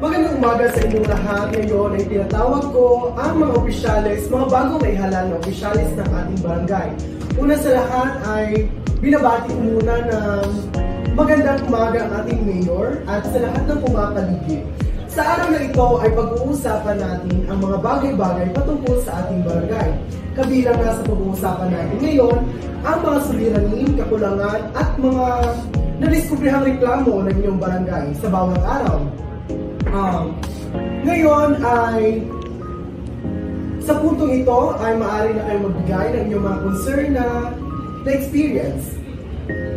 Magandang umaga sa inyong lahat. Ngayon ay tinatawag ko ang mga opisyalis, mga bagong naihalal na opisyalis ng ating barangay. Una sa lahat ay binabati ko muna ng magandang umaga ang ating mayor at sa lahat ng pumapaligid. Sa araw na ito ay pag-uusapan natin ang mga bagay-bagay patungkol sa ating barangay. Kabilang na sa pag-uusapan natin ngayon ang mga suliranin, kakulangan at mga nadiskubrihang reklamo ng inyong barangay sa bawat araw. Ngayon ay sa puntong ito ay maaari na kayo magbigay ng inyong mga concern na experience.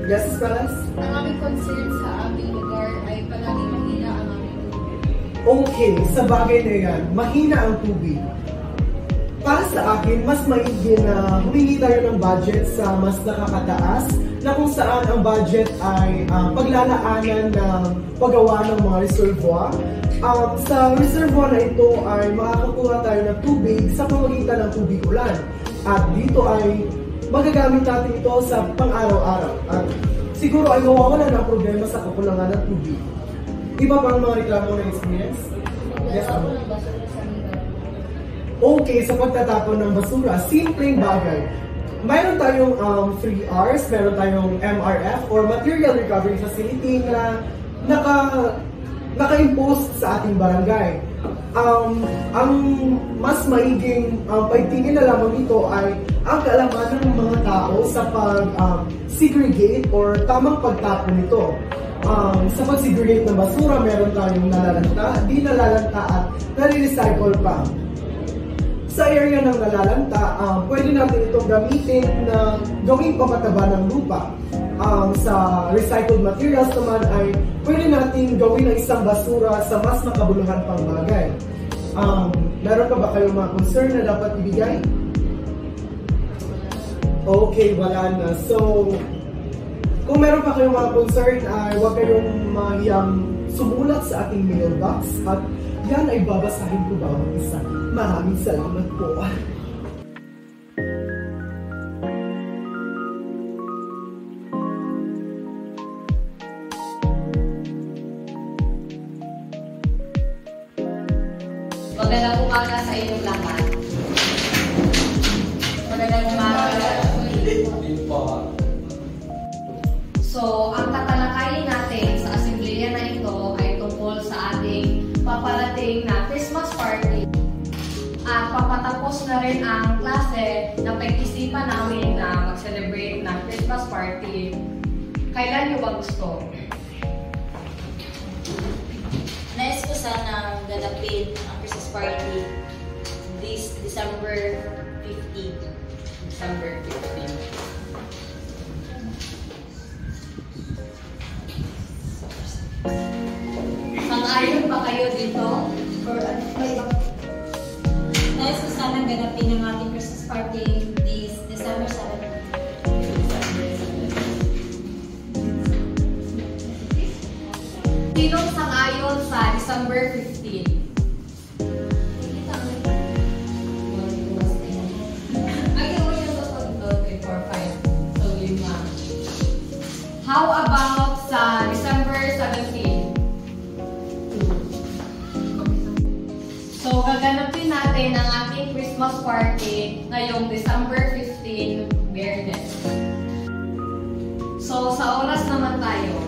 Yes, Esperas? Ang aming concern sa aming lugar ay palaging mahina ang aming tubig. Okay, sa bagay na yan, mahina ang tubig. Para sa akin, mas maigi na humingi tayo ng budget sa mas nakakataas na kung saan ang budget ay paglalaanan ng paggawa ng mga reservoir. Sa reservoir na ito ay makakakuha tayo ng tubig sa pamamagitan ng tubig ulan. At dito ay magagamit natin ito sa pang-araw-araw. At siguro ay mawawala ng problema sa kakulangan ng tubig. Iba pang mga reklamo na experience? Yes, ano? Okay, sa pagtatapon ng basura, simpleng bagay. Mayroon tayong 3Rs, mayroon tayong MRF or Material Recovery Facility na naka-impose sa ating barangay. Ang mas maiging pagtingin na lamang ito ay ang kaalaman ng mga tao sa pag-segregate or tamang pagtapon nito. Sa pag-segregate ng basura, meron tayong nalalanta, di nalalanta at nare-recycle pa. Sa area ng nalalanta, pwede natin itong gamitin na gawing pamataba ng lupa. Sa recycled materials naman ay pwede natin gawin ng isang basura sa mas makabuluhan pang bagay. Meron pa ba kayong mga concern na dapat ibigay? Okay, wala na. So, kung meron pa kayong mga concern ay huwag kayong mahiyang sumulat sa ating mailbox at yan ay babasahin ko bawat isa. Maraming salamat po. Magandang umaga sa inyong lahat. Magandang umaga. So, ang tatalakayin natin sa asembleya na ito ay tungkol sa ating paparating na Christmas party. At papatapos na rin ang klase na pag-isipan namin na mag-celebrate ng Christmas party. Kailan nyo ba gusto? Nais ko sana ganapin ang Christmas party this December 15. December 15. Sang-ayon ba kayo dito? Nais ko sana ganapin ang ating Christmas party this December 17. Sinong sang-ayon sa December 15? How about sa December 17? So, gaganapin natin ang ating Christmas party ngayong December 15, Biyernes. So, sa oras naman tayo.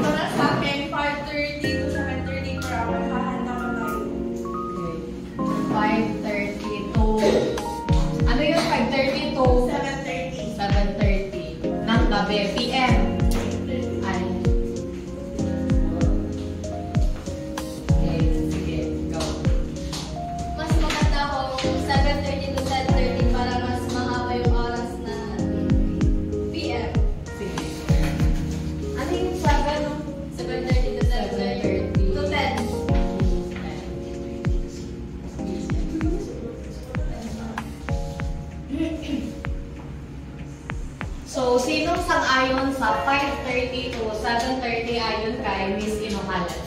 Para sa akin, 5:30 to 7:30 per hour. Hahanda ka tayo. Okay. 5:30 to... Ano yun? 5:30 to... 7:30. 7:30 ng gabi, PM. Ay. Okay, sige, go. Mas maganda kung 7:30 to 10:30 para mas mahaba yung oras na PM. Sige. Ano yung 7:30 to 10:30 to 10. So, sinong sang-ayon sa 5:30 to 7:30 ayon kay Miss Inojales?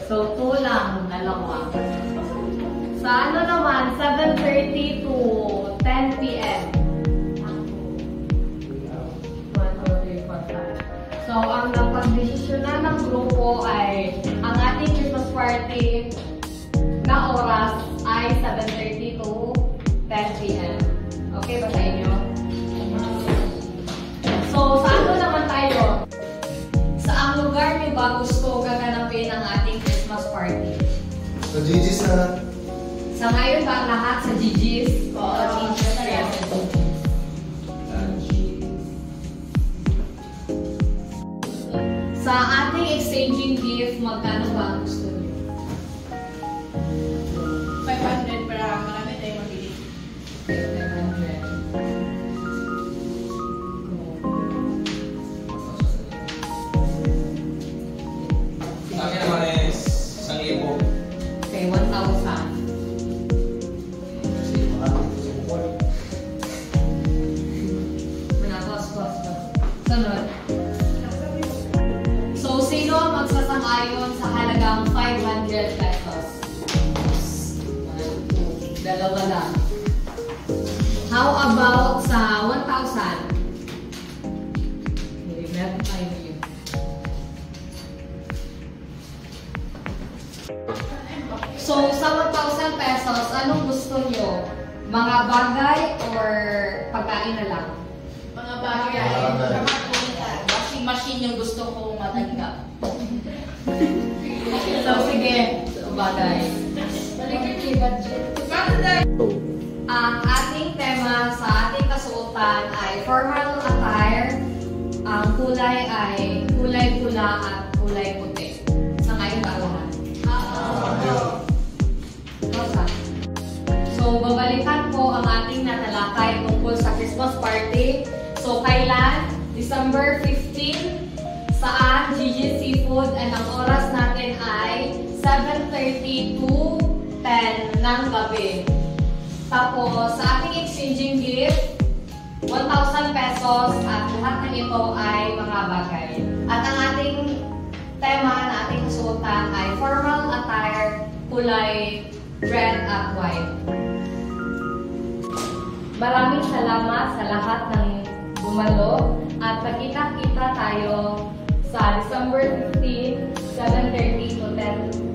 So, 2 lang, dalawa. Sa ano naman, 7:30 to 10 p.m. ang napagdesisyonan ng grupo ay ang ating Christmas party na oras ay 7:30 to 10 p.m. Okay ba sa inyo? So, saan naman tayo? Saang lugar niyo ba gusto gaganapin ang ating Christmas party? So, Gigi's na. Sa ngayon ba ang lahat sa Gigi's? Oo, Gigi's. Sa ating exchanging gift, magkano ba ang gusto niyo? 500 para marami tayong mabili. 500. Sa akin naman is 1,000. Okay, 1,000. Sunod. So, sino ang magsasang-ayon sa halagang 500 pesos? Dalawa lang. How about sa 1,000? Okay, meron tayo yun. So, sa 1,000 pesos, anong gusto nyo? Mga bagay or pagkain na lang? Mga bagay. Washing machine yung gusto kong matanggap. So, sige. Bagay. Ang ating tema sa ating kasuotan ay formal attire. Ang kulay ay kulay pula at kulay puti. Sa ngayon ba lahat? Rosa. So, babalikan po ang ating natalakay tungkol sa Christmas party. So, kailan? December 15. Saan? Gigi's Seafood. And ang oras natin ay 7:30 to 10 ng gabi. Tapos, sa ating exchanging gift, 1,000 pesos at lahat ng ito ay mga bagay. At ang ating tema na ating kasuotan ay formal attire, kulay red at white. Maraming salamat sa lahat ng bumalo at magkita-kita tayo sa December 15, 7:30 to 10